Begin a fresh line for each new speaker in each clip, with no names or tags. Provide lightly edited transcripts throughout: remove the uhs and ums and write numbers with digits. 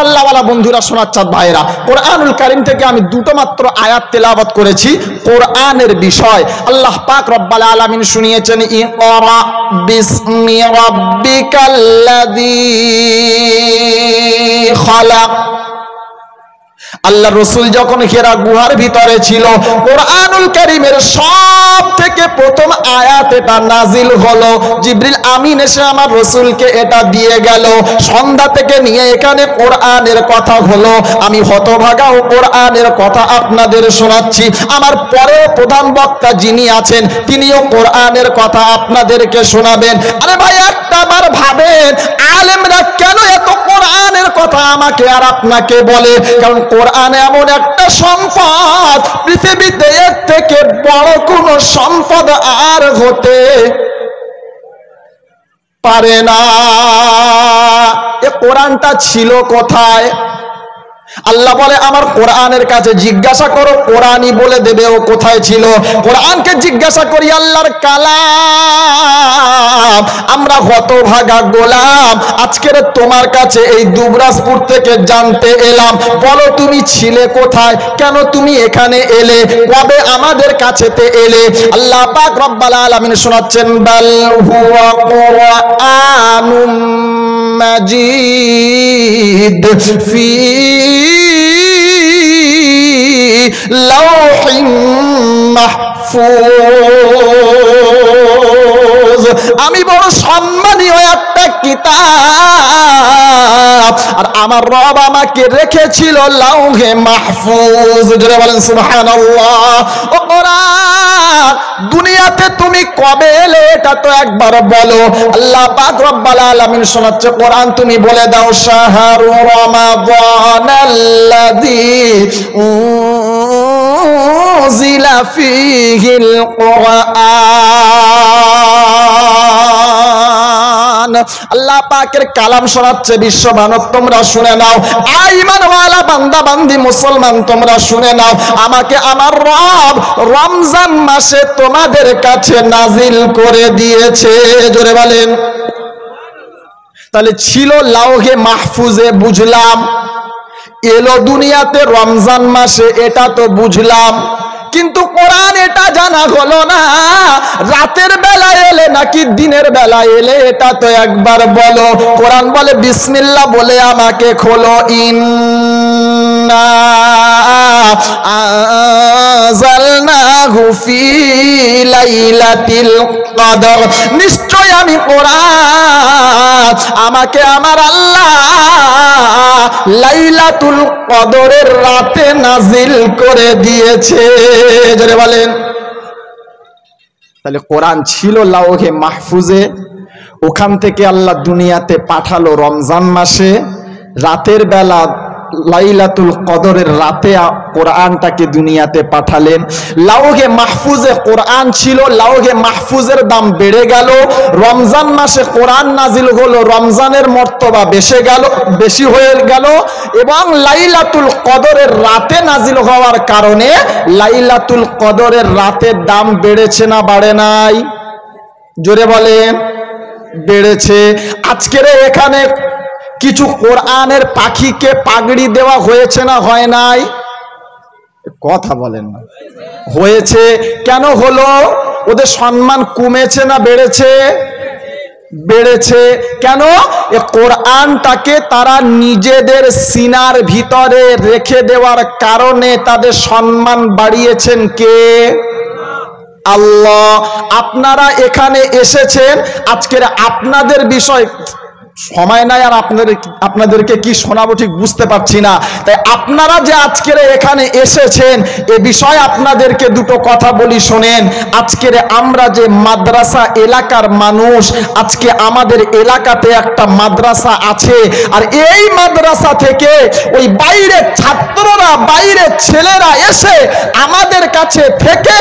আল্লাহওয়ালা বন্ধুরা, শোনার চাঁদ ভাইরা, কোরআনুল কারীম থেকে আমি দুটো মাত্র আয়াত তেলাওয়াত করেছি কোরআনের বিষয়। আল্লাহ পাক রব্বুল আলামিন শুনিয়েছেন, ইকরা বিসমি রাব্বিকাল্লাযী খালাক। আল্লাহ রসুল যখন হেরা গুহার ভিতরে ছিল, কোরআনুল কারীমের সব থেকে প্রথম আয়াত এটা নাজিল হলো। জিবরিল আমিন এসে আমার রসুলকে এটা দিয়ে গেল। সন্ধ্যা থেকে নিয়ে এখানে কোরআনের কথা হলো। আমি হতভাগা ও কোরআনের কথা আপনাদের শোনাচ্ছি। আমার পরেও প্রধান বক্তা যিনি আছেন তিনিও কোরআনের কথা আপনাদেরকে শোনাবেন। আরে ভাই, একটা বার ভাবেন, আলেমরা কেন এত কোরআনের কথা আমাকে আর আপনাকে বলে? কারণ কোরআন এমন একটা সম্পদ, পৃথিবীতে এর থেকে বড় কোন সম্পদ আর হতে পারে না। এ কোরআনটা ছিল কোথায়? আল্লাহ বলে, আমার কোরআনের কাছে জিজ্ঞাসা করো, কোরআনই বলে দেবে ও কোথায় ছিল। কোরআনকে জিজ্ঞাসা করি, আল্লাহর কালাম। আমরা হতভাগা গোলাম, আজকের তোমার কাছে এই দুবরাজপুর থেকে জানতে এলাম, বলো তুমি ছিলে কোথায়? কেন তুমি এখানে এলে? কবে আমাদের কাছেতে এলে? আল্লাহ পাক রব্বুল আলামিন শোনাচ্ছেন, বাল হুয়া কুরআনুম মাজিদ ফি লাউহিন মাহফুজ। আমি বড় সম্মানীয় একটা কিতাব, আর আমার রব আমাকে রেখেছিল লাউহে মাহফুজ। জোরে বলেন সুবহানাল্লাহ। ও কোরআন, দুনিয়াতে তুমি কবে এলে এটা তো একবার বলো। আল্লাহ পাক রব্বুল আলামিন শোনাচ্ছে, কোরআন তুমি বলে দাও, শাহরু রমাদানাল্লাযী উনজিলা ফীহিল কোরআন। আল্লাহ পাকের কালাম শোনাচ্ছে বিশ্ব মানব, তোমরা শুনে নাও। ঈমানওয়ালা বান্দা বান্দি মুসলমান, তোমরা শুনে নাও। আমাকে আমার রব রমজান মাসে তোমাদের কাছে নাজিল করে দিয়েছে। জোরে বলেন। তাহলে ছিল লাউহে মাহফুজে, বুঝলাম। এলো দুনিয়াতে রমজান মাসে, এটা তো বুঝলাম। কিন্তু কোরআন এটা জানা হলো না, রাতের বেলা এলে নাকি দিনের বেলা এলে এটা তো একবার বলো। কোরআন বলে, বিসমিল্লাহ বলে আমাকে খোলো। ইন্না আনজালনাহু ফি লাইলাতিল কদর। নিশ্চয় আমি কোরআন, আমাকে আমার আল্লাহ লাইলাতুল কদরের রাতে নাজিল করে দিয়েছে। জোরে বলেন। তাহলে কোরআন ছিল লাউহে মাহফুজে, ওখান থেকে আল্লাহ দুনিয়াতে পাঠালো রমজান মাসে, রাতের বেলা লাইলাতুল কদরের রাতে কোরআনটাকে দুনিয়াতে পাঠালেন। লাউহে মাহফুজে কোরআন ছিল, লাউহে মাহফুজের দাম বেড়ে গেল। রমজান মাসে কোরআন নাজিল হলো, রমজানের মর্তবা বেশি হয়ে গেল। এবং লাইলাতুল কদরের রাতে নাজিল হওয়ার কারণে লাইলাতুল কদরের রাতের দাম বেড়েছে না বাড়ে নাই? জোরে বলেন। বেড়েছে। আজকের এখানে কিছু কোরআনের পাখিকে পাগড়ি দেওয়া হয়েছে না হয় নাই? কথা বলেন না। হয়েছে। কেন হলো? ওদের সম্মান কমেছে না বেড়েছে? বেড়েছে। কেন? এ কোরআনটাকে তারা নিজেদের সিনার ভিতরে রেখে দেওয়ার কারণে তাদের সম্মান বাড়িয়েছেন কে? আল্লাহ। আপনারা এখানে এসেছেন, আজকের আপনাদের বিষয় সময় নাই আর আপনাদেরকে কি শোনাবো ঠিক বুঝতে পারছি না। তাই আপনারা যে আজকের এখানে এসেছেন এ বিষয়ে আপনাদেরকে দুটো কথা বলি, শোনেন। আজকের আমরা যে মাদ্রাসা এলাকার মানুষ, আজকে আমাদের এলাকাতে একটা মাদ্রাসা আছে, আর এই মাদ্রাসা থেকে ওই বাইরের ছাত্ররা, বাইরের ছেলেরা এসে আমাদের কাছে থেকে,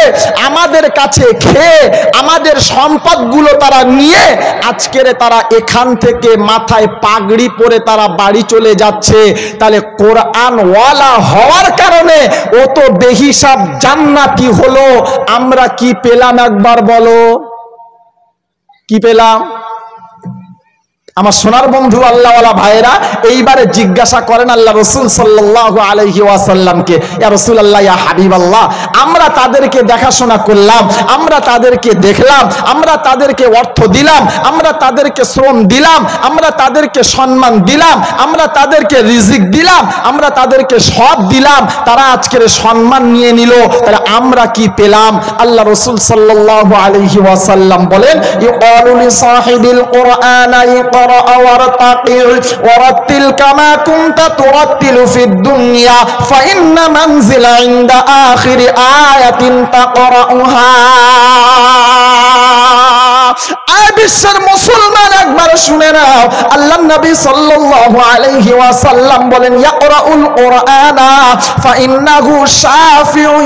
আমাদের কাছে খেয়ে, আমাদের সম্পদগুলো তারা নিয়ে আজকের তারা এখান থেকে মাথায় পাগড়ি পরে তারা বাড়ি চলে যাচ্ছে। তাহলে কোরআন ওয়ালা হওয়ার কারণে ও তো বেহিসাব জান্নাতি হলো। আমরা কি পেলাম একবার বলো? কি পেলাম? আমার সোনার বন্ধু আল্লাহওয়ালা ভাইরা এইবারে জিজ্ঞাসা করেন আল্লাহ রসুল সাল্লাল্লাহু আলাইহি ওয়াসাল্লামকে, ইয়া রাসূলুল্লাহ, ইয়া হাবিবাল্লাহ, আমরা তাদেরকে দেখাশোনা করলাম, আমরা তাদেরকে দেখলাম, আমরা তাদেরকে অর্থ দিলাম, আমরা তাদেরকে শ্রম দিলাম, আমরা তাদেরকে সম্মান দিলাম, আমরা তাদেরকে রিজিক দিলাম, আমরা তাদেরকে সব দিলাম, তারা আজকের সম্মান নিয়ে নিল, তাহলে আমরা কি পেলাম? আল্লাহ রসুল সাল্লাল্লাহু আলাইহি ওয়াসাল্লাম বলেন, ইউকালু লিসাহিবিল কুরআনা ইকরা ওয়ারতাকিল ওয়ারাতিল কামা কুনতা তুরাতিলু ফিদ দুনিয়া ফাইন্না মানজিলা ইনদা আখিরি আয়াতিন তাকরাউহা। বিশ্বের মুসলমান একবার শুনে নাও, আল্লাহর নবী সাল্লাল্লাহু আলাইহি ওয়াসাল্লাম বলেন, ইয়াকরাউল কুরআনা ফাইন্নাহু শাফিউন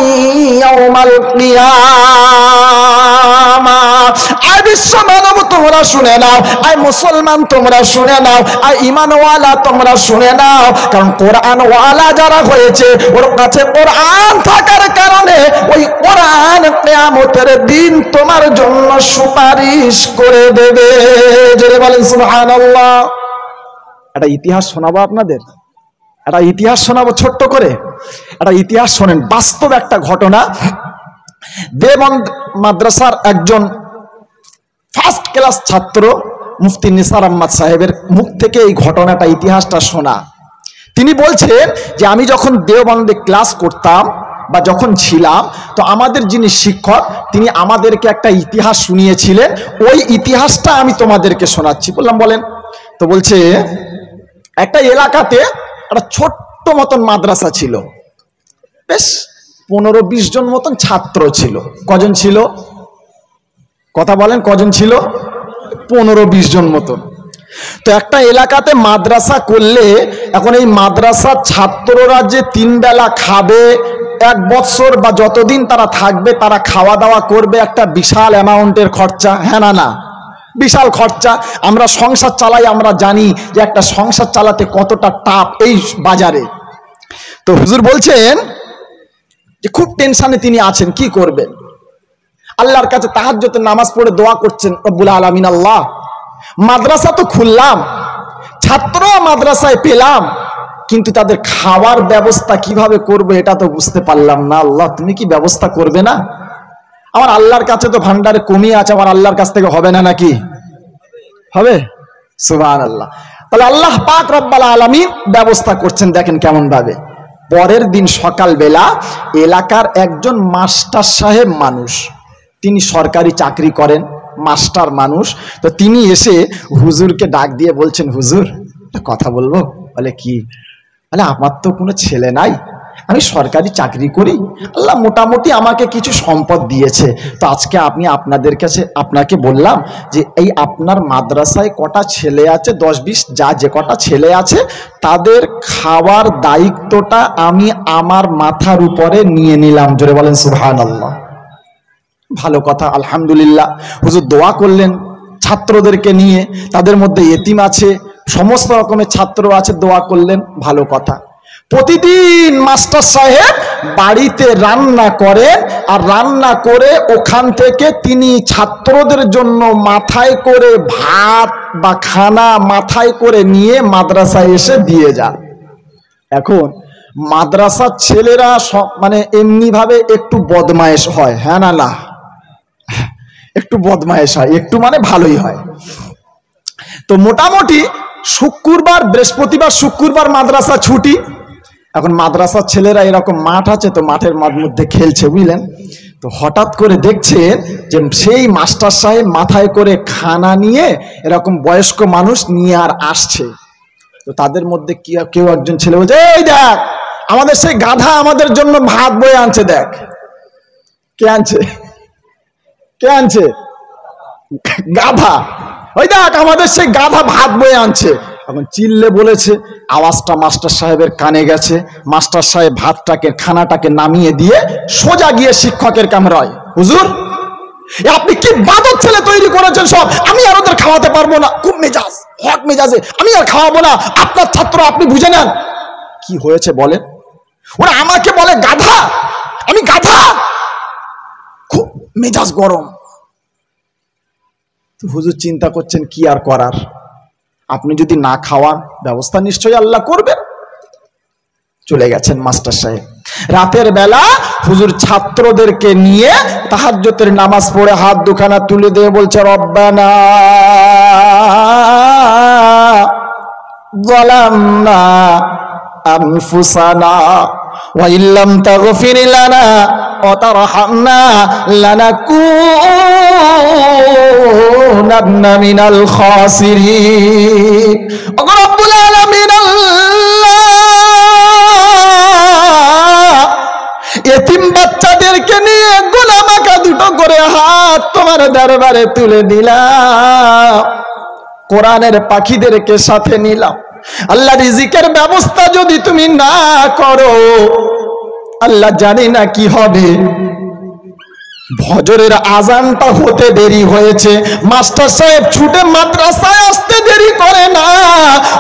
ইয়াউমাল কিয়ামা। বিশ্ব মানব তোমরা শুনে নাও, আই মুসলমান তোমরা শুনে নাও, আই ঈমানওয়ালা তোমরা শুনে নাও, কারণ কোরআনওয়ালা যারা হয়েছে ওর কাছে কোরআন থাকার কারণে ওই কোরআন কিয়ামতের দিন তোমার জন্য সুপারিশ করে দেবে। জোরে বলেন সুবহানাল্লাহ। একটা ইতিহাস শোনাবো আপনাদের, একটা ইতিহাস শোনাবো ছোট্ট করে। একটা ইতিহাস শোনেন, বাস্তব একটা ঘটনা। দেওবন্দ মাদ্রাসার একজন ফার্স্ট ক্লাস ছাত্র মুফতি নিসার আহমদ সাহেবের মুখ থেকে এই ঘটনাটা, ইতিহাসটা শোনা। তিনি বলছেন যে আমি যখন দেওবন্দে ক্লাস করতাম বা যখন ছিলাম, তো আমাদের যিনি শিক্ষক তিনি আমাদেরকে একটা ইতিহাস শুনিয়েছিলেন, ওই ইতিহাসটা আমি তোমাদেরকে শোনাচ্ছি। বললাম বলেন। তো বলছে একটা এলাকাতে একটা ছোট্ট মতন মাদ্রাসা ছিল, বেশ 15-20 জন মতন ছাত্র ছিল। কজন ছিল? কথা বলেন, কজন ছিল? 15-20 জন মতন। তো একটা এলাকাতে মাদ্রাসা করলে এখন এই মাদ্রাসার ছাত্ররা যে 3 বেলা খাবে, 1 বছর বা যতদিন তারা থাকবে তারা খাওয়া দাওয়া করবে, একটা বিশাল অ্যামাউন্টের খরচা। হ্যাঁ না? বিশাল খরচা। আমরা সংসার চালাই, আমরা জানি যে একটা সংসার চালাতে কতটা টাফ এই বাজারে। তো হুজুর বলছেন যে খুব টেনশনে তিনি আছেন, কি করবেন। আল্লাহর কাছে তাহাজ্জুদে নামাজ পড়ে দোয়া করছেন, রব্বুল আলামিন, আল্লাহ মাদ্রাসা তো খুললাম, ছাত্র মাদ্রাসায় পেলাম, কিন্তু তাদের খাওয়ার ব্যবস্থা কিভাবে করবে এটা তো বুঝতে পারলাম না। আল্লাহ তুমি কি ব্যবস্থা করবে না? আমার আল্লাহর কাছে তো ভান্ডারে কমিয়ে আছে, আমার আল্লাহর কাছ থেকে হবে না নাকি? হবে। সুবহানাল্লাহ। তাহলে আল্লাহ পাক রব্বুল আলামিন ব্যবস্থা করছেন। দেখেন কেমন ভাবে। পরের দিন সকালবেলা এলাকার একজন মাস্টার সাহেব মানুষ, তিনি সরকারি চাকরি করেন, মাস্টার মানুষ। তো তিনি এসে হুজুরকে ডাক দিয়ে বলছেন, হুজুর একটা কথা বলবো। বলে কি? বলে আমার তো কোনো ছেলে নাই, আমি সরকারি চাকরি করি, আল্লাহ মোটামুটি আমাকে কিছু সম্পদ দিয়েছে। তো আজকে আপনাদের কাছে আপনাকে বললাম যে এই আপনার মাদ্রাসায় কটা ছেলে আছে, 10-20 যে কটা ছেলে আছে, তাদের খাওয়ার দায়িত্বটা আমি আমার মাথার উপরে নিয়ে নিলাম। জোরে বলেন সুবহানাল্লাহ। ভালো কথা, আলহামদুলিল্লাহ। হুজুর দোয়া করলেন ছাত্রদেরকে নিয়ে, তাদের মধ্যে এতিম আছে, সমস্ত রকমের ছাত্র আছে, দোয়া করলেন, ভালো কথা। প্রতিদিন মাস্টার সাহেব বাড়িতে রান্না করেন, আর রান্না করে ওখান থেকে তিনি ছাত্রদের জন্য মাথায় করে ভাত বা খানা মাথায় করে নিয়ে মাদ্রাসায় এসে দিয়ে যান। এখন মাদ্রাসার ছেলেরা মানে এমনি ভাবে একটু বদমায়েশ হয়। হ্যাঁ না? না, একটু বদমায়েশ হয়, একটু মানে ভালোই হয়। তো মোটামুটি শুক্রবার, বৃহস্পতিবার, শুক্রবার মাদ্রাসা ছুটি। এখন মাদ্রাসার ছেলেরা এরকম মাঠ আছে, তো মাঠের মধ্যে খেলছে, বুঝলেন। তো হঠাৎ করে দেখছেন যে সেই মাস্টার সাহেব মাথায় করে খানা নিয়ে এরকম বয়স্ক মানুষ নিয়ে আর আসছে। তো তাদের মধ্যে কেউ একজন ছেলে বলছে, এই দেখ আমাদের সেই গাধা আমাদের জন্য ভাত বয়ে আনছে। দেখ কে আনছে? কে আনছে? গাধা। ওই দেখ আমাদের সেই গাধা ভাত বয়ে আনছে। এখন চিল্লে বলেছে, আওয়াজটা মাস্টার সাহেবের কানে গেছে। মাস্টার সাহেব ভাতটাকে, খানাটাকে নামিয়ে দিয়ে সোজা গিয়ে শিক্ষকের ক্যামেরায়, হুজুর আপনি কি বাদর ছেলে তৈরি করেছেন সব, আমি আর ওদের খাওয়াতে পারবো না। খুব মেজাজ, হট মেজাজে, আমি আর খাওয়াবো না, আপনার ছাত্র আপনি বুঝে নেন। কি হয়েছে বলেন? ওরা আমাকে বলে গাধা, আমি গাধা। খুব মেজাজ গরম। হুজুর চিন্তা করছেন কি আর করার, আপনি যদি না খাওয়ান ব্যবস্থা নিশ্চয়ই আল্লাহ করবেন। চলে গেছেন মাস্টার সাহেব। রাতের বেলা হুজুর ছাত্রদেরকে নিয়ে তাহাজ্জুদের নামাজ পড়ে হাত দুখানা তুলে দিয়ে বলছে, রব্বানা যালামনা আনফুসানা ওয়া ইল্লাম তাগফির লানা ওয়া তারহামনা লানাকুনান্না মিনাল খাসিরিন। ও রব্বুল আলামিন, এতিম বাচ্চাদেরকে নিয়ে গোলামাকা দুটো করে হাত তোমার দরবারে তুলে দিলাম, কোরআনের পাখিদেরকে সাথে নিলাম। আল্লাহ রিজিকের ব্যবস্থা যদি তুমি না করো, আল্লাহ জানি না কি হবে। ফজরের আজানটা হতে দেরি হয়েছে, মাস্টার সাহেব ছুটে মাদ্রাসায় আসতে দেরি করে না,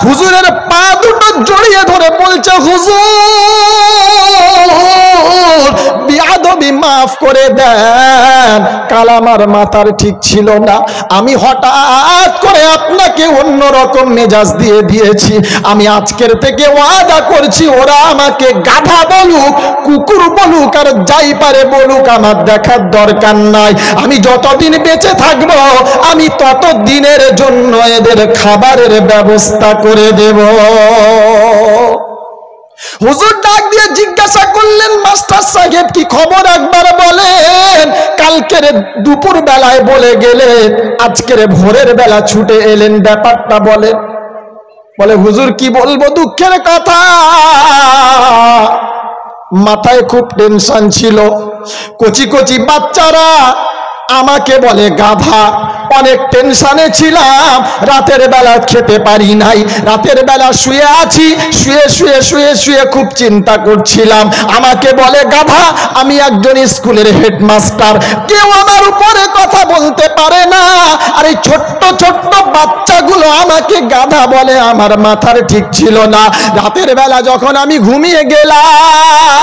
হুজুরের পা দুটো জড়িয়ে ধরে বলছে, হুজুর বিয়াদবি মাফ করে দেন, কাল আমার মাথার ঠিক ছিল না, আমি হঠাৎ করে আপনাকে অন্যরকম মেজাজ দিয়ে দিয়েছি। আমি আজকের থেকে ওয়াদা করছি, ওরা আমাকে গাধা বলুক, কুকুর বলুক, আর যাই পারে বলুক, আমার দেখার দরকার নাই। আমি যতদিন বেঁচে থাকবো, আমি তত দিনের জন্য এদের খাবারের ব্যবস্থা করে দেব। হুজুর ডাক দিয়ে জিজ্ঞাসা করলেন, মাস্টার সাহেব কি খবর একবার বলেন? কালকের দুপুর বেলায় বলে গেলেন, আজকের ভোরের বেলা ছুটে এলেন, ব্যাপারটা বলেন। বলে, হুজুর কি বলবো, দুঃখের কথা, মাথায় খুব টেনশন ছিল। কচি কচি বাচ্চারা আমাকে বলে গাধা, অনেক টেনশনে ছিলাম, রাতের বেলা খেতে পারি নাই, রাতের বেলা শুয়ে আছি, শুয়ে শুয়ে শুয়ে শুয়ে খুব চিন্তা করছিলাম, আমাকে বলে গাধা। আমি একজন স্কুলের হেডমাস্টার, কেউ আমার উপরে কথা বলতে পারে না, আর এই ছোট্ট ছোট্ট বাচ্চাগুলো আমাকে গাধা বলে, আমার মাথার ঠিক ছিল না। রাতের বেলা যখন আমি ঘুমিয়ে গেলাম,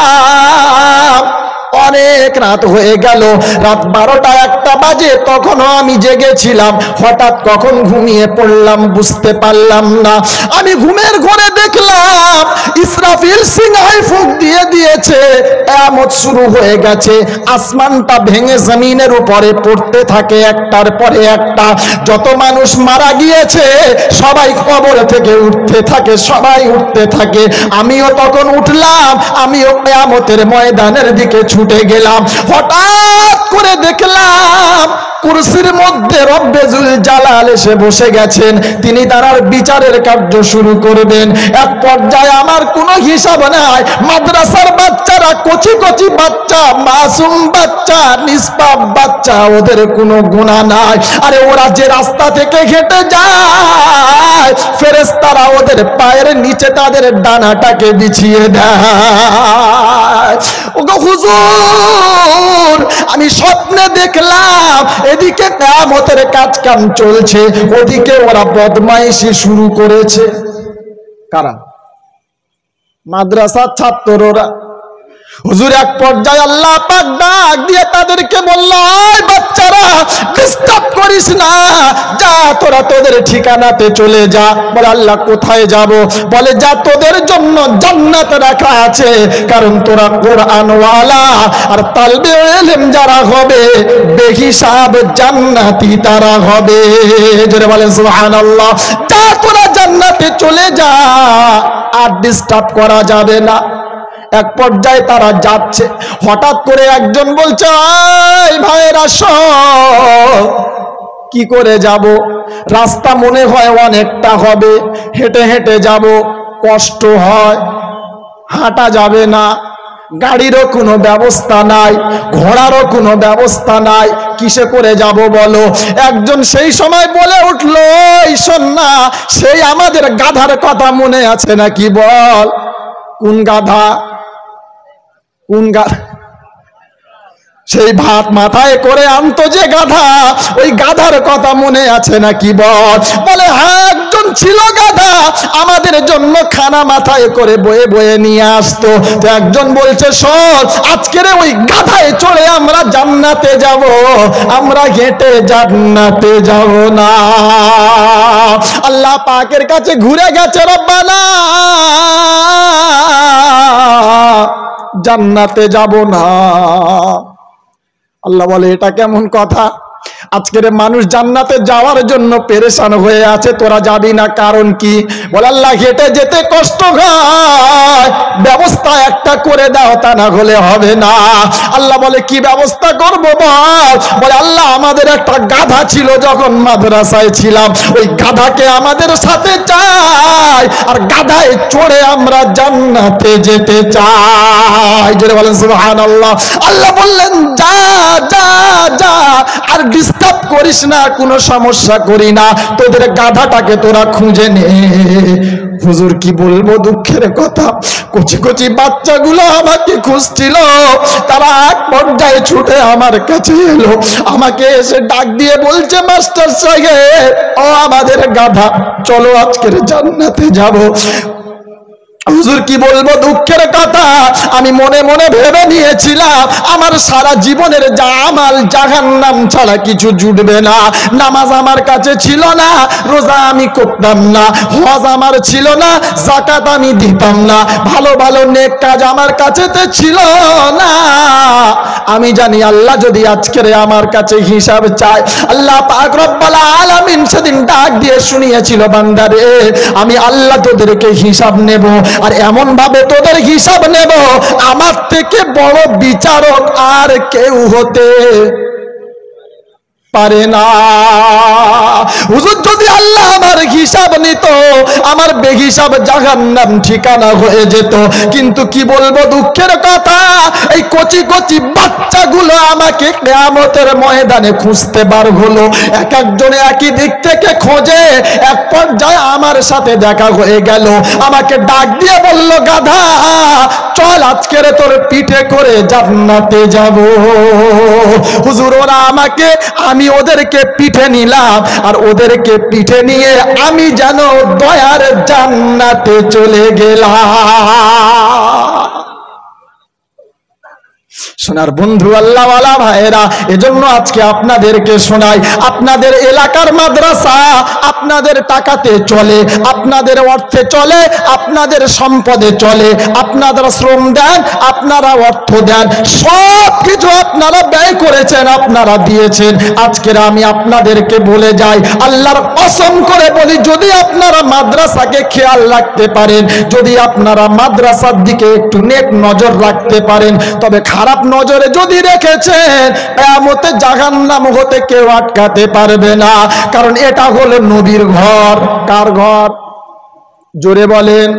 অনেক রাত হয়ে গেল, রাত 12টা 1টা বাজে, তখনও আমি জেগেছিলাম। হঠাৎ কখন ঘুমিয়ে পড়লাম বুঝতে পারলাম না। আমি ঘুমের ঘরে দেখলাম ইসরাফিল সিংহায় ফুঁক দিয়ে দিয়েছে, কিয়ামত শুরু হয়ে গেছে, আসমানটা ভেঙে জমিনের উপরে পড়তে থাকে একটার পরে একটা। যত মানুষ মারা গিয়েছে সবাই কবর থেকে উঠতে থাকে, সবাই উঠতে থাকে। আমিও তখন উঠলাম, আমিও কিয়ামতের ময়দানের দিকে ছুটে গেলাম। হঠাৎ করে দেখলাম কুরসির মধ্যে রব্বে জুল জালাল এসে বসে গেছেন, তিনি তার বিচারের কার্য শুরু করবেন। এক পর্যায়ে আমার কোনো হিসাব নাই, মাদ্রাসার বাচ্চারা, কচি কচি বাচ্চা, মাসুম বাচ্চা, নিষ্পাপ বাচ্চা, ওদের কোনো গুনাহ নাই। আরে ওরা যে রাস্তা থেকে হেঁটে যায়, ফেরেশতারা ওদের পায়ের নিচে তাদের ডানাটাকে বিছিয়ে দেয়। ওগো হুজুর, আমি স্বপ্নে দেখলাম এদিকে কিয়ামতের কাজ কাম চলছে, ওদিকে ওরা বদমাইশি শুরু করেছে। কারা? মাদ্রাসার ছাত্ররা। হুজুর এক পর্যায়ে আল্লাহ পাক ডাক দিয়ে তাদেরকে বলল, ওই বাচ্চারা ডিস্টার্ব করিস না, যা তোরা তোদের ঠিকানাতে চলে যা। বলে, আল্লাহ কোথায় যাব? বলে, যা তোদের জন্য জান্নাত রাখা আছে, কারণ তোরা কোরআনওয়ালা, আর তালবে ইলম যারা হবে বেহিসাব জান্নাতি তারা হবে। জোরে বলেন সুবহানাল্লাহ। যা তোরা জান্নাতে চলে যা, আর ডিস্টার্ব করা যাবে না। এক পর্যায়ে তারা যাচ্ছে, হঠাৎ করে একজন বলছে, এই ভাইয়েরা সব কি করে যাব? রাস্তা মনে হয় অনেকটা হবে, হেঁটে হেঁটে যাব, কষ্ট হয়, হাঁটা যাবে না, গাড়িরও কোনো ব্যবস্থা নাই, ঘোড়ারও কোনো ব্যবস্থা নাই, কিসে করে যাব বলো? একজন সেই সময় বলে উঠলো, এই শোন না, সেই আমাদের গাধার কথা মনে আছে নাকি বল? কোন গাধা? কোন গাধা? সেই ভাত মাথায় করে আনতো যে গাধা, ওই গাধার কথা মনে আছে নাকি বল? বলে হ্যাঁ, একজন ছিল গাধা, আমাদের জন্য খানা মাথায় করে বয়ে বয়ে নিয়ে আসতো। তো একজন বলছে শোন, আজকের ওই গাধায় চড়ে আমরা জান্নাতে যাব, আমরা হেঁটে জান্নাতে যাব না। আল্লাহ পাকের কাছে ঘুরে গেছে, রব্বানা জান্নাতে যাব না। আল্লাহ বলে এটা কেমন কথা? আজকের মানুষ জান্নাতে যাওয়ার জন্য পেরেশান হয়ে আছে, তোরা যাবি না, কারণ কি? বলে আল্লাহ হেঁটে যেতে কষ্ট হয়, ব্যবস্থা একটা করে দাও, তা না হলে হবে না। আল্লাহ বলে কি ব্যবস্থা করব বল? বলে আল্লাহ আমাদের একটা গাধা ছিল যখন মাদ্রাসায় ছিলাম, ওই গাধাকে আমাদের সাথে চাই, আর গাধায় চড়ে আমরা জান্নাতে যেতে চাই। জোরে বলেন সুবহানাল্লাহ। আল্লাহ বললেন যা যা যা, আর ডিস্টার্ব করিস না, কোনো সমস্যা করি না, তোদের গাধাটাকে তোরা খুঁজে নে। হুজুর কি বলবো দুঃখের কথা, কচি কচি বাচ্চাগুলো আমাকে খুঁজছিল, তারা এক পর্যায়ে ছুটে আমার কাছে এলো, আমাকে এসে ডাক দিয়ে বলছে মাস্টার সাহেব, ও আমাদের গাধা, চলো আজকের জান্নাতে যাব। হুজুর কি বলবো দুঃখের কথা, আমি মনে মনে ভেবে নিয়েছিলাম আমার সারা জীবনের যা আমাল জাহান্নাম ছাড়া কিছু জুটবে না। নামাজ আমার কাছে ছিল না, রোজা আমি করতাম না, হজ আমার ছিল না, যাকাত আমি দিতাম না, ভালো ভালো নেক কাজ আমার কাছে ছিল না। আমি জানি আল্লাহ যদি আজকের আমার কাছে হিসাব চায়, আল্লাহ পাক রব্বুল আলামিন সেদিন ডাক দিয়ে শুনিয়েছিল, বান্দারে আমি আল্লাহ তোদেরকে হিসাব নেব, আর এমন ভাবে তোদের হিসাব নেব, আমার থেকে বড় বিচারক আর কেউ হতে পারে না। হুজুর যদি আল্লাহ আমার হিসাব নিত, আমার বেহিসাব জাহান্নাম ঠিকানা হয়ে যেত। কিন্তু কি বলবো দুঃখের কথা, এই কচি কচি বাচ্চাগুলো আমাকে কিয়ামতের ময়দানে খুঁজতে বার হলো, এক একজনে একই দিক থেকে খোঁজে। এক পর্যায়ে আমার সাথে দেখা হয়ে গেল, আমাকে ডাক দিয়ে বলল গাধা চল আজকের তোর পিঠে করে জান্নাতে যাব। হুজুর ওরা আমাকে, আমি ওদেরকে পিঠে নিলাম, আর ওদেরকে পিঠে নিয়ে আমি যেন দয়ার জান্নাতে চলে গেলাম। সোনার বন্ধু আল্লাহওয়ালা ভাইয়েরা, এজন্য আজকে আপনাদেরকে শোনাই, আপনাদের এলাকার মাদ্রাসা আপনাদের টাকাতে চলে, আপনাদের অর্থে চলে, আপনাদের সম্পদে চলে, আপনারা শ্রম দেন, আপনারা অর্থ দেন, সব কিছু আপনারা ব্যয় করেছেন, আপনারা দিয়েছেন। আজকের আমি আপনাদেরকে বলে যাই, আল্লাহর কসম করে বলি, যদি আপনারা মাদ্রাসাকে খেয়াল রাখতে পারেন, যদি আপনারা মাদ্রাসার দিকে একটু নেক নজর রাখতে পারেন, তবে খারাপ নজরে যদি রেখেছেন, কিয়ামতে জাহান্নাম হতে কেউ আটকাতে পারবে না। কারণ এটা হলো নবীর ঘর। কার ঘর? জোরে বলেন।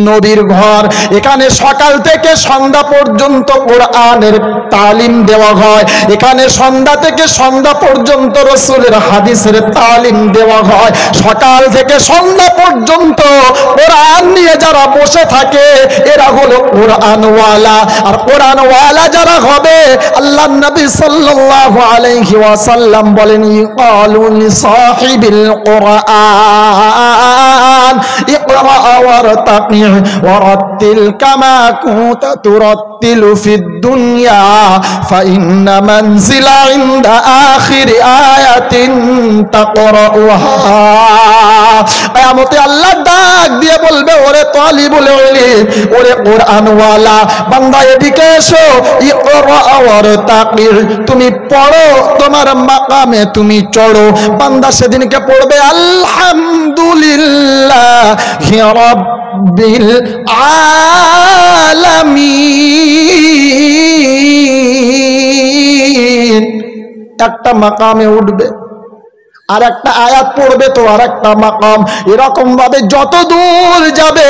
নবীর ঘর। এখানে সকাল থেকে সন্ধ্যা পর্যন্ত কোরআনের তালিম দেওয়া হয়, এখানে সন্ধ্যা থেকে সন্ধ্যা পর্যন্ত রাসূলের হাদিসের তালিম দেওয়া হয়। সকাল থেকে সন্ধ্যা পর্যন্ত কোরআন নিয়ে যারা বসে থাকে, এরা হলো কোরআনওয়ালা। আর কোরআনওয়ালা যারা হবে, আল্লাহর নবী সাল্লাল্লাহু আলাইহি ওয়াসাল্লাম বলেন, ইকালু লিসাহিবিল কোরআন ইকরা ওয়ারতাক ورتل كما كنت ترتل في الدنيا فإن منزل عند آخر آية تقرأها। কিয়ামতে আল্লাহ ডাক দিয়ে বলবে, ওরে তালিবুল ইলম, ওরে কোরআনওয়ালা বান্দা, এদিকে এসো, ইকরা ওয়ারতাকি, তুমি পড়ো, তোমার মাকামে তুমি চড়ো। বান্দা সেদিনকে পড়বে আলহামদুলিল্লাহি রাব্বিল আলামিন, একটা মাকামে উঠবে, আর একটা আয়াত পড়বে তো আর একটা মাকাম। এরকম ভাবে যত দূর যাবে,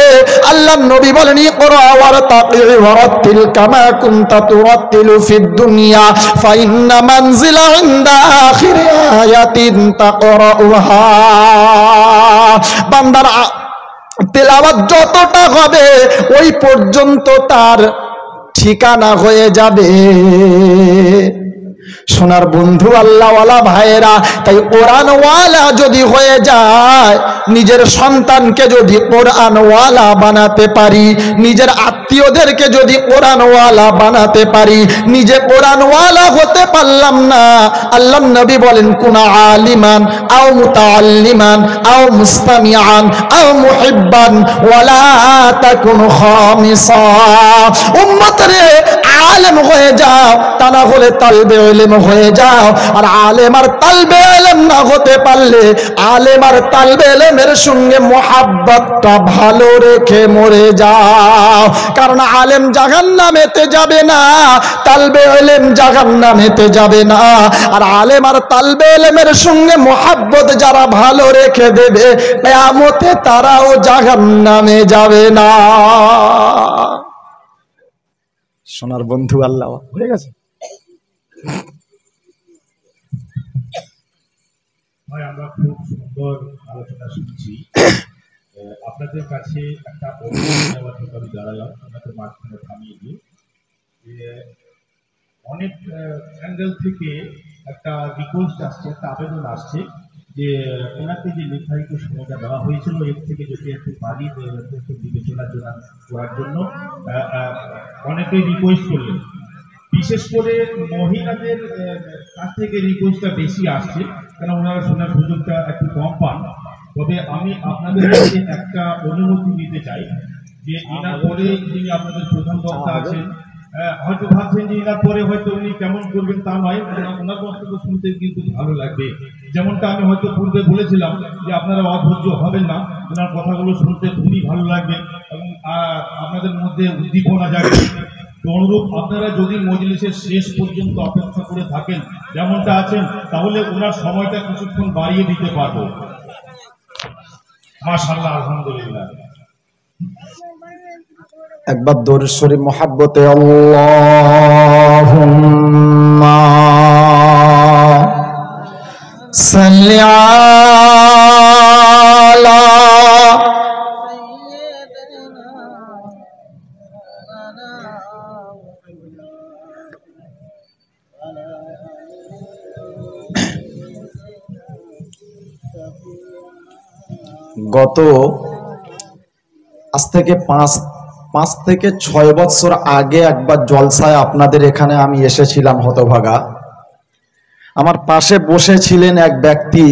আল্লাহর নবী বলেন, ইকরা ওয়ারতাকি ওয়ারাত্তিল কামা কুনতা তুরাত্তিলু ফিদ দুনিয়া ফাইন্না মানজিলা ইনদা আখিরি আয়াতিন তাকরাউহা। বান্দার তেলাওয়াত যতটা হবে, ওই পর্যন্ত তার ঠিকানা হয়ে যাবে। সোনার বন্ধু আল্লাহওয়ালা ভাইয়েরা, তাই কোরআনওয়ালা যদি হয়ে যায়, নিজের সন্তানকে যদি কোরআনওয়ালা বানাতে পারি, নিজের আত্মীয়দেরকে যদি কোরআনওয়ালা বানাতে পারি, নিজে কোরআনওয়ালা হতে পারলাম না, আল্লাহর নবী বলেন কুনা আলিমান আও মুতাআল্লিমান আও মুস্তামিআন আও মুহিব্বান ওয়ালা তাকুন খামিসা। উম্মত রে, আলেম হয়ে যাও, তা না হলে তালবে ইলম হয়ে যাও। আর আলেম আর তালবে ইলম না হতে পারলে আলেম আর তালবে ইলমের সঙ্গে মোহাব্বতটা ভালো রেখে মরে যাও। কারণ আলেম জাহান্নামেতে যাবে না, তালবে ইলম জাহান্নামেতে যাবে না। আর আলেম আর তালবে ইলমের সঙ্গে মোহাব্বত যারা ভালো রেখে দেবে, কিয়ামতে তারাও জাহান্নামে যাবে না। সোনার বন্ধু আল্লাহ হয়ে গেছে।
আমরা খুব সুন্দর আলোচনা শুনছি। আপনাদের কাছে একটা আমি দাঁড়ালাম, আপনাদের মাঝখানে থামিয়ে দিয়ে, অনেক অ্যাঙ্গেল থেকে একটা রিকোয়েস্ট আসছে, একটা আবেদন আসছে যে ওনাকে যে নির্ধারিত সময়টা দেওয়া হয়েছিল এর থেকে যদি একটু বাড়ি বিবেচনা করার জন্য অনেকেই রিকোয়েস্ট করলেন। বিশেষ করে মহিলাদের কাছ থেকে রিকোয়েস্টটা বেশি আসছে, কেন ওনারা শোনার সুযোগটা একটু কম পান। তবে আমি আপনাদের কাছে একটা অনুমতি নিতে চাই যে এনার পরে যিনি আপনাদের প্রধান বক্তা আছেন, হয়তো ভাবছেন যে এনার পরে হয়তো উনি কেমন করবেন তা নয়, ওনার বক্তব্য শুনতে কিন্তু ভালো লাগবে। যেমনটা আমি হয়তো পূর্বে বলেছিলাম যে আপনারা অধৈর্য হবেন না, ওনার কথাগুলো শুনতে খুবই ভালো লাগবে এবং আপনাদের মধ্যে উদ্দীপনা জাগবে। তো অনুরূপ আপনারা যদি মজলিসের শেষ পর্যন্ত অপেক্ষা করে থাকেন যেমনটা আছেন, তাহলে ওনার সময়টা কিছুক্ষণ বাড়িয়ে দিতে পারবো। মাশাআল্লাহ, আলহামদুলিল্লাহ।
একবার দরুদ শরীফ মোহাব্বতে আল্লাহুম্মা সাল্লি আলা গত আজ থেকে 5 থেকে 6 বছর আগে একবার জলসায় আপনাদের এখানে আমি এসেছিলাম হতভাগা। আমার পাশে বসেছিলেন এক ব্যক্তি,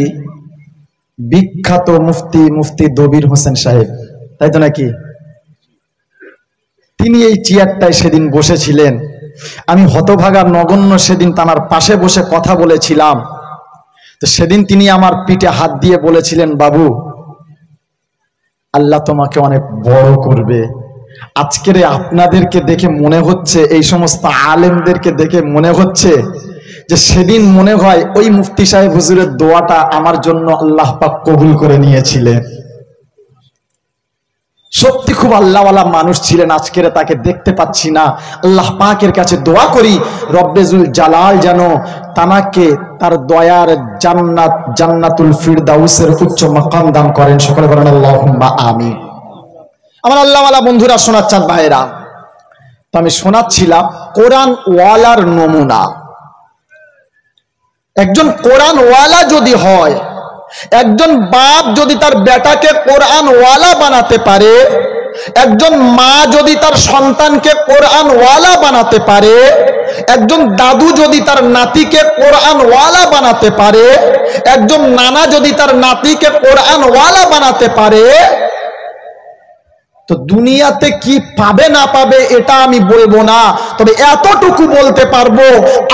বিখ্যাত মুফতি দবির হোসেন সাহেব, তাই তো নাকি? তিনি এই চেয়ারটায় সেদিন বসেছিলেন। আমি হতভাগা নগণ্য সেদিন তার পাশে বসে কথা বলেছিলাম। তো সেদিন তিনি আমার পিঠে হাত দিয়ে বলেছিলেন, বাবু আল্লাহ তোমাকে অনেক বড় করবে। আজকের আপনাদেরকে দেখে মনে হচ্ছে, এই সমস্ত আলেমদেরকে দেখে মনে হচ্ছে যে সেদিন মনে হয় ওই মুফতি সাহেব হুজুরের দোয়াটা আমার জন্য আল্লাহ পাক কবুল করে নিয়েছিলেন। সত্যি খুব আল্লাহওয়ালা মানুষ ছিলেন। আজকের তাকে দেখতে পাচ্ছি না। আল্লাহ পাকের কাছে দোয়া করি রব্বেজুল জালাল যেন তানাকে তার দয়ার জান্নাতুল ফিরদাউসের উচ্চ মাকাম দান করেন। সকলে বলেন আল্লাহুম্মা আমিন। আমার আল্লাহওয়ালা বন্ধুরা, শোনাচ্ছেন ভাইরা, তো আমি শোনাচ্ছিলাম কোরআন ওয়ালার নমুনা। একজন কোরআন ওয়ালা যদি হয়, একজন বাপ যদি তার বেটাকে কোরআন ওয়ালা বানাতে পারে, একজন মা যদি তার সন্তানকে কোরআন ওয়ালা বানাতে পারে, একজন দাদু যদি তার নাতিকে কোরআন ওয়ালা বানাতে পারে, একজন নানা যদি তার নাতিকে কোরআন ওয়ালা বানাতে পারে, তো দুনিয়াতে কি পাবে না পাবে এটা আমি বলবো না। তবে এতটুকু বলতে পারবো,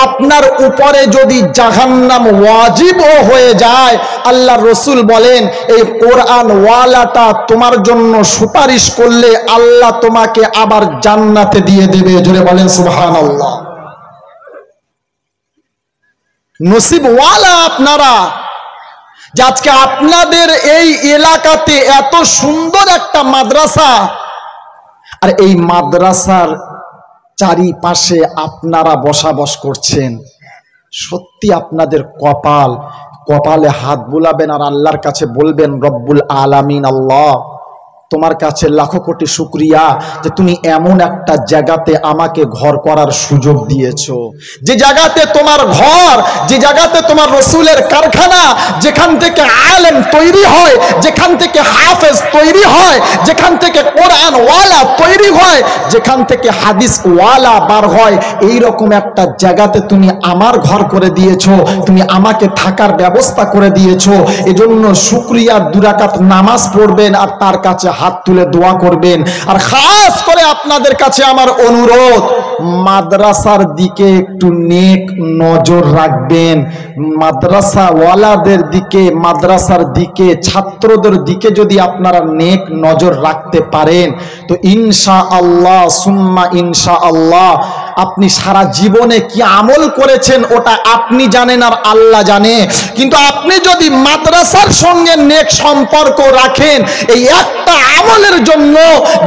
আপনার উপরে যদি জাহান্নাম ওয়াজিব হয়ে যায়, আল্লাহর রাসূল বলেন এই কোরআন ওয়ালাটা তোমার জন্য সুপারিশ করলে আল্লাহ তোমাকে আবার জান্নাতে দিয়ে দেবে। জোরে বলেন সুবহানাল্লাহ। নসিব ওয়ালা আপনারা, যে আজকে আপনাদের এই এলাকাতে এত সুন্দর একটা মাদ্রাসা, আর এই মাদ্রাসার চারিপাশে আপনারা বসবাস করছেন। সত্যি আপনাদের কপালে হাত বুলাবেন আর আল্লাহর কাছে বলবেন, রব্বুল আলামিন আল্লাহ তোমার কাছে লাখো কোটি শুকরিয়া যে তুমি এমন একটা জায়গাতে আমাকে ঘর করার সুযোগ দিয়েছো, যে জায়গাতে তোমার ঘর, যে জায়গাতে তোমার রসুলের কারখানা, যেখান থেকে আলেম তৈরি হয়, যেখান থেকে হাফেজ তৈরি হয়, যেখান থেকে কোরআন ওয়ালা তৈরি হয়, যেখান থেকে হাদিস ওয়ালা বার হয়, এই রকম একটা জায়গাতে তুমি আমার ঘর করে দিয়েছো, তুমি আমাকে থাকার ব্যবস্থা করে দিয়েছো। এজন্য শুকরিয়ার 2 রাকাত নামাজ পড়বেন আর তার কাছে হাত তুলে দোয়া করবেন। আর খাস করে আপনাদের কাছে আমার অনুরোধ, মাদ্রাসার দিকে একটু নেক নজর রাখবেন। মাদ্রাসা ওয়ালাদের দিকে, মাদ্রাসার দিকে, ছাত্রদের দিকে যদি আপনারা নেক নজর রাখতে পারেন তো ইনশাআল্লাহ সুম্মা ইনশাআল্লাহ আপনি সারা জীবনে কি আমল করেছেন ওটা আপনি জানেন আর আল্লাহ জানে, কিন্তু আপনি যদি মাদ্রাসার সঙ্গে নেক সম্পর্ক রাখেন এই একটা আমলের জন্য,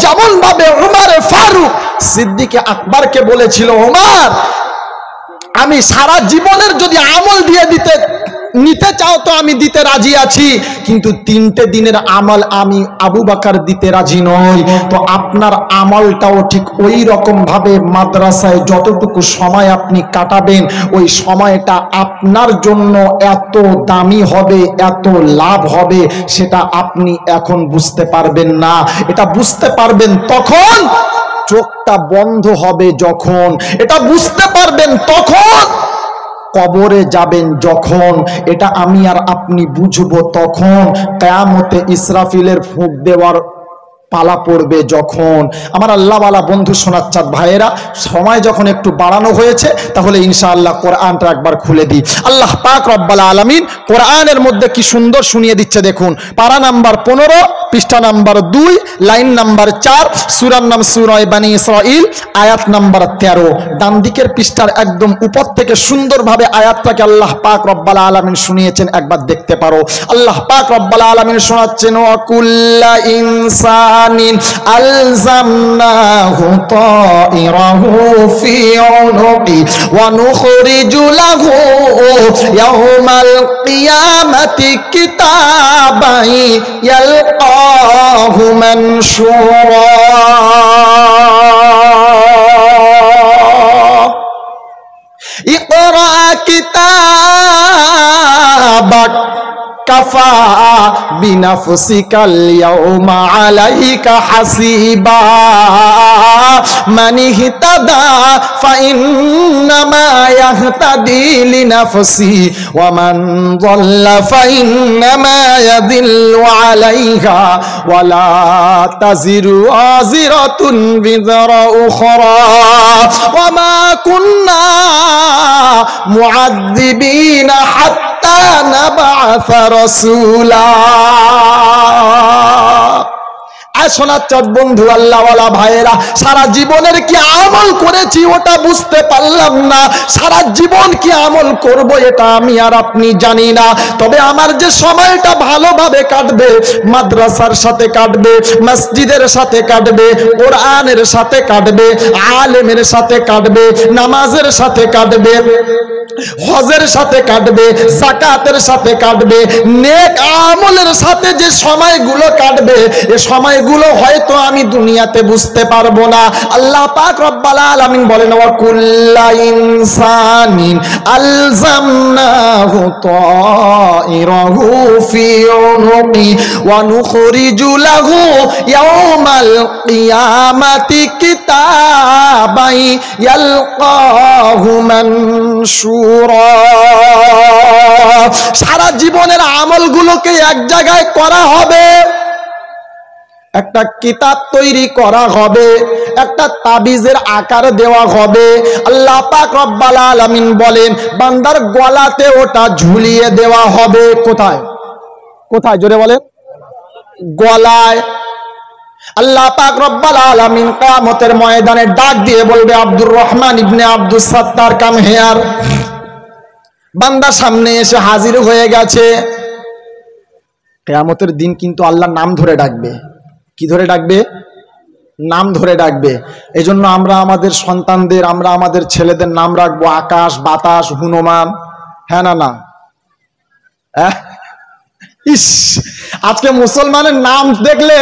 যেমন ভাবে উমর ফারুক সিদ্দিক আকবরকে বলেছিল, ওমর আমি সারা জীবনের যদি আমল দিয়ে নিতে চাও তো আমি দিতে রাজি আছি, কিন্তু 3টে দিনের আমল আমি আবু বকর দিতে রাজি নই। তো আপনার আমলটাও ঠিক ওই রকম ভাবে মাদ্রাসায় যতটুকু সময় আপনি কাটাবেন ওই সময়টা আপনার জন্য এত দামি হবে, এত লাভ হবে, সেটা আপনি এখন বুঝতে পারবেন না। এটা বুঝতে পারবেন তখন চোখটা বন্ধ হবে যখন, এটা বুঝতে পারবেন তখন কবরে যাবেন যখন, এটা আমি আর আপনি বুঝবো তখন কিয়ামতে ইসরাফিলের ফুঁক দেওয়ার পালা পড়বে যখন। আমার আল্লাহওয়ালা বন্ধু সোনাচ্চাঁদ ভাইয়েরা, সময় যখন একটু বাড়ানো হয়েছে তাহলে ইনশাআল্লাহ কোরআনটা একবার খুলে দিই। আল্লাহ পাক রব্বুল আলামিন কোরআনের মধ্যে কি সুন্দর শুনিয়ে দিচ্ছে দেখুন। পারা নাম্বার 15, পৃষ্ঠা নাম্বার 2, লাইন নাম্বার 4, সূরার নাম সূরা বনী ইসরাঈল, আয়াত নাম্বার 13। ডান দিকের পৃষ্ঠার একদম উপর থেকে সুন্দরভাবে আয়াতটাকে আল্লাহ পাক রব্বুল আলামিন শুনিয়েছেন, একবার দেখতে পারো। আল্লাহ পাক রব্বুল আলামিন শোনাচ্ছেন, ওয়া কুল্লা ইনসান আলজামনাহু তাইরাহু ফি উনুকি ওয়া নুখরিজু লাহু ইয়াওমাল কিয়ামাতি কিতাবান ইয়ালকাহু মানশুরা। ইকরা কিতাবাক কাফা বিনাফসিকাল ইয়াউমা আলাইকা হাসিবা মান ইহতাদা ফাইন্নামা ইয়াহতাদি লিনাফসি ওয়া মান যাল্লা ফাইন্নামা ইয়াদিল্লু আলাইহা ওয়া লা তাজিরু ওয়াজিরাতুন বিযরা উখরা ওয়া মা কুন্না মুআযযিবিনা হাত্তা নাবআসা রাসূলা। শোনাচ্ছেন বন্ধু আল্লাহওয়ালা ভাইয়েরা, সারা জীবনের কি আমল করেছি ওটা বুঝতে পারলাম না, সারা জীবন কি আমল করব এটা আমি আর আপনি জানি না। তবে আমার যে সময়টা ভালোভাবে কাটবে, মাদ্রাসার সাথে কাটবে, মসজিদের সাথে কাটবে, কোরআনের সাথে কাটবে, আলেমের সাথে কাটবে, নামাজের সাথে কাটবে, হজের সাথে কাটবে, যাকাতের সাথে কাটবে, নেক আমলের সাথে যে সময়গুলো কাটবে এই সময়গুলো হয়তো আমি দুনিয়াতে বুঝতে পারবো না। আল্লাহ পাক রব্বুল আলামিন বলেন, ওয়া কুল্লা ইনসানিন আলজামনাহু তাইরাহু ফি উনুকি ওয়া নুখরিজু লাহু ইয়াওমাল কিয়ামাতি কিতাবান ইয়ালকাহু মানশুরা। সারা জীবনের আমলগুলোকে এক জায়গায় করা হবে, একটা কিতাব তৈরি করা হবে, একটা তাবিজের আকার দেওয়া হবে। আল্লাহ পাক রব্বুল আলামিন বলেন, বান্দার গলাতে ওটা ঝুলিয়ে দেওয়া হবে। কোথায়? কোথায় জোরে বলেন? গলায়। আল্লাহ পাক রব্বুল আলামিন কিয়ামতের ময়দানে ডাক দিয়ে বলবে, আব্দুর রহমান ইবনে আব্দুস সাত্তার কাম হেয়ার। বান্দা সামনে এসে হাজির হয়ে গেছে। কিয়ামতের দিন কিন্তু আল্লাহর নাম ধরে ডাকবে। কি ধরে ডাকবে? নাম ধরে ডাকবে। এই জন্য আমরা আমাদের সন্তানদের, আমরা আমাদের ছেলেদের নাম রাখবো আকাশ, বাতাস, হনুমান। হ্যাঁ না না? ইস, আজকে মুসলমানের নাম দেখলে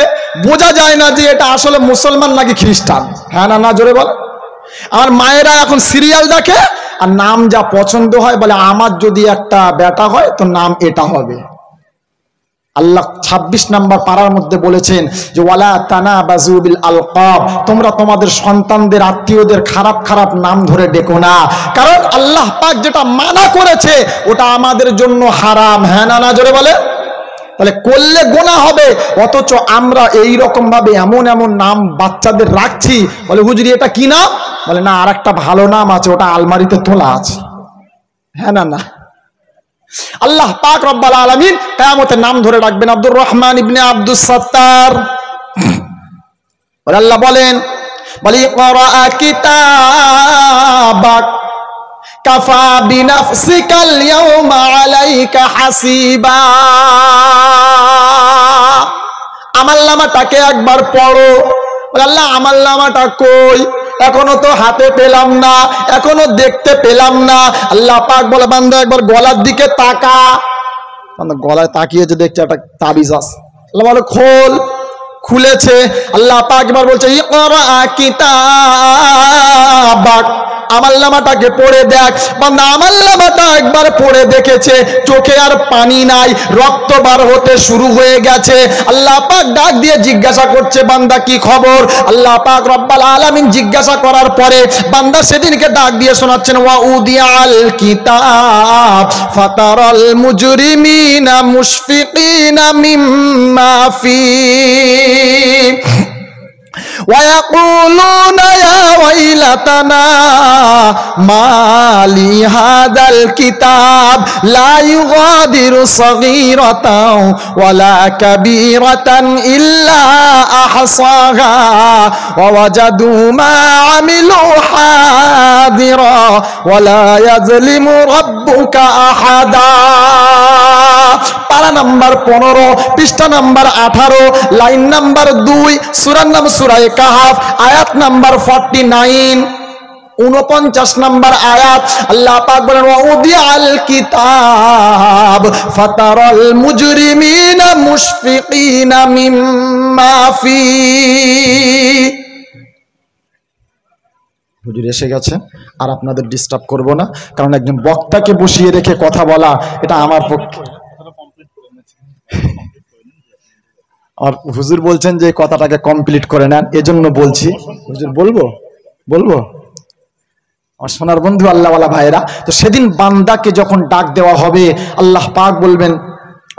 বোঝা যায় না যে এটা আসলে মুসলমান নাকি খ্রিস্টান। হ্যাঁ না না জোরে বল। আমার মায়েরা এখন সিরিয়াল দেখে আর নাম যা পছন্দ হয় বলে আমার যদি একটা বেটা হয় তো নাম এটা হবে। আল্লাহ 26 নম্বর পারার মধ্যে বলেছেন যে ওয়ালা তানাবাজু বিল আলকাব, তোমরা তোমাদের সন্তানদের আত্মীয়দের খারাপ খারাপ নাম ধরে ডেকো না, কারণ আল্লাহ পাক যেটা মানা করেছে ওটা আমাদের জন্য হারাম। হ্যাঁ না না জোরে বলে। তাহলে করলে গুনাহ হবে, অথচ আমরা এই রকম ভাবে এমন এমন নাম বাচ্চাদের রাখছি। বলে হুজুরি এটা কি নাম? বলে না, আর একটা ভালো নাম আছে, ওটা আলমারিতে তোলা আছে। হ্যাঁ না না। আল্লাহ পাক রব্বুল আলামিন কিয়ামতের নাম ধরে রাখবেন আব্দুর রহমান ইবনে আব্দুস সাত্তার। আল্লাহ বলেন, বলি ইকরা কিতাবাক কাফা বিনাফসিকাল ইয়াউমা আলাইকা হাসিবা। আমলনামাটাকে একবার পড়ো। আল্লাহ আমলনামাটা কই? এখনো তো হাতে পেলাম না, এখনো দেখতে পেলাম না। আল্লাহ পাক বলে বান্দা একবার গলার দিকে তাকা। বান্দা গলায় তাকিয়ে যে দেখছে একটা তাবিজ আছে। আল্লাহ বলে খোল। খুলেছে। আল্লাহ পাক এবার বলছে ইকরা কিতাবাক, আমলনামাটাকে পড়ে দেখ। বান্দা আমলনামাটা একবার পড়ে দেখেছে, চোখে আর পানি নাই, রক্ত বার হতে শুরু হয়ে গেছে। আল্লাহ পাক ডাক দিয়ে জিজ্ঞাসা করছে বান্দা কি খবর? আল্লাহ পাক রব্বুল আলামিন জিজ্ঞাসা করার পরে বান্দা সেদিনকে ডাক দিয়ে শোনাচ্ছেন ওয়া উদিয়াল কিতাব ফাতারাল মুজরিমিনা মুশফিকিনা মিম্মা ফি ويقولون يا ويلتنا ما لي هذا الكتاب لا يغادر صغيرة ولا كبيرة إلا أحصاها ووجدوا ما عملوا حاضرا ولا يظلم ربك أحدا। পারা নাম্বার 15, পৃষ্ঠা নাম্বার 18, লাইন নাম্বার 2, সূরার নাম সূরা কাহাফ, আয়াত নাম্বার 49, 49 নাম্বার আয়াত। আল্লাহ পাক বলেন ওয়া উদিয়াল কিতাব ফাতারাল মুজরিমিনা মুশফিকিনা মিম্মা ফি। হুজুর এসে গেছে, আর আপনাদের ডিস্টার্ব করব না, কারণ একজন বক্তাকে বসিয়ে রেখে কথা বলা এটা আমার পক্ষে। আর হুজুর বলছেন যে কথাটাকে কমপ্লিট করে নেন, এজন্য বলছি। হুজুর বলবো আমার সোনার বন্ধু আল্লাহওয়ালা ভাইরা, তো সেদিন বান্দাকে যখন ডাক দেওয়া হবে আল্লাহ পাক বলবেন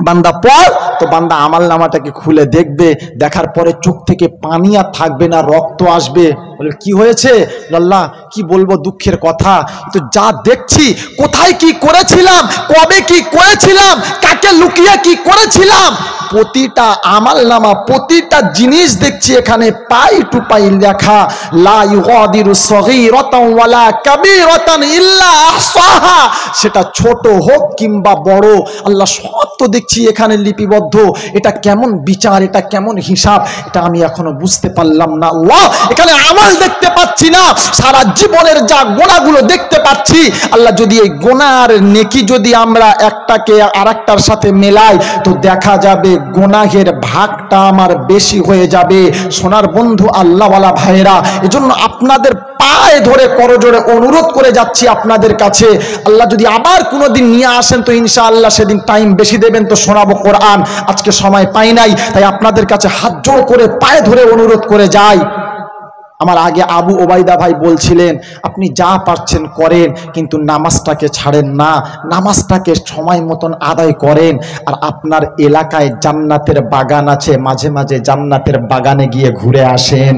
বান্দা পড়, তো বান্দা আমলনামাটাকে খুলে দেখবে। দেখার পরে চোখ থেকে পানি আর থাকবে না, রক্ত আসবে। বলে কি হয়েছে? আল্লাহ কি বলবো, দুঃখের কথা। তো যা দেখছি, কোথায় কি করেছিলাম, কবে কি করেছিলাম, কাকে লুকিয়ে কি করেছিলাম, প্রতিটা আমলনামা, প্রতিটা জিনিস দেখছি এখানে পাই টু পাই লেখা। লা ইউগাদিরু সগীরাতান ওয়ালা কাবীরাতান ইল্লা আহসাহা, সেটা ছোট হোক কিংবা বড়, আল্লাহ সব তো দেখছি এখানে লিপিবদ্ধ। এটা কেমন বিচার, এটা কেমন হিসাব, এটা আমি এখনো বুঝতে পারলাম না। আল্লাহ এখানে আমল দেখতে পাচ্ছি না, সারা জীবনের যা গুনাহগুলো দেখতে পাচ্ছি। আল্লাহ যদি এই গুনাহ আর নেকি যদি আমরা একটাকে আরেকটার সাথে মেলাই, তো দেখা যাবে গুনাহের ভাগটা আমার বেশি হয়ে যাবে। সোনার বন্ধু আল্লাহওয়ালা ভাইরা, এজন্য আপনাদের পায়ে ধরে করজোড়ে অনুরোধ করে যাচ্ছি আপনাদের কাছে, আল্লাহ যদি আবার কোনোদিন নিয়ে আসেন তো ইনশাআল্লাহ সেদিন টাইম বেশি দেবেন, তো শোনাবো কোরআন। আজকে সময় পাই নাই, তাই আপনাদের কাছে হাত জোড় করে পায়ে ধরে অনুরোধ করে যাই। আমার আগে আবু ওবায়দা ভাই বলছিলেন আপনি যা পারছেন করেন, কিন্তু নামাজটাকে ছাড়েন না, নামাজটাকে সময় মতন আদায় করেন। আর আপনার এলাকায় জান্নাতের বাগান আছে, মাঝে মাঝে জান্নাতের বাগানে গিয়ে ঘুরে আসেন।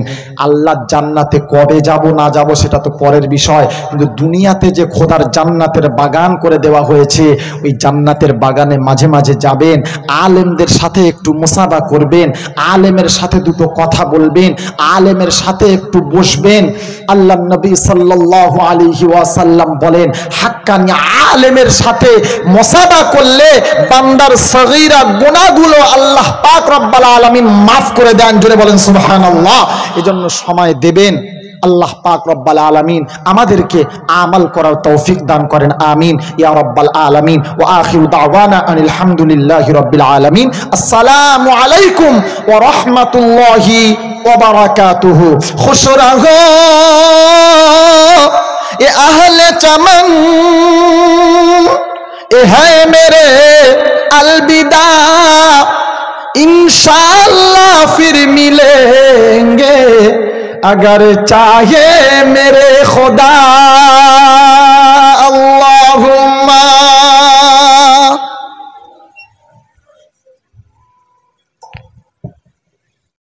আল্লাহ জান্নাতে কবে যাব না যাব সেটা তো পরের বিষয়, কিন্তু দুনিয়াতে যে খোদার জান্নাতের বাগান করে দেওয়া হয়েছে, ওই জান্নাতের বাগানে মাঝে মাঝে যাবেন, আলেমদের সাথে একটু মুসাফা করবেন, আলেমের সাথে দুটো কথা বলবেন, আলেমের সাথে একটু বসবেন। আল্লাহ নবী সাল্লাল্লাহু আলাইহি ওয়াসাল্লাম বলেন হাক্কানি আলেমের সাথে মুসাফা করলে বান্দার সগীরা গুনাহগুলো আল্লাহ পাক রব্বুল আলামিন maaf করে দেন। জোরে বলেন সুবহানাল্লাহ। এজন্য সময় দেবেন, আল্লাহ পাক রব্বাল আলামিন আমাদেরকে আমল করার তৌফিক দান করেন, আমিন ইয়া রব্বাল আলামিন। ওয়া আখিরু দাওয়ানা আনিল হামদুলিল্লাহি রাব্বিল আলামিন। আসসালামু আলাইকুম ওয়া রাহমাতুল্লাহি ওয়া বারাকাতুহু। খুশ রহো এ আহলে চমন, এ হ্যায় মেরে अलविदा, इंशाअल्लाह फिर मिलेंगे अगर चाहे मेरे खुदा। अल्लाहुम्मा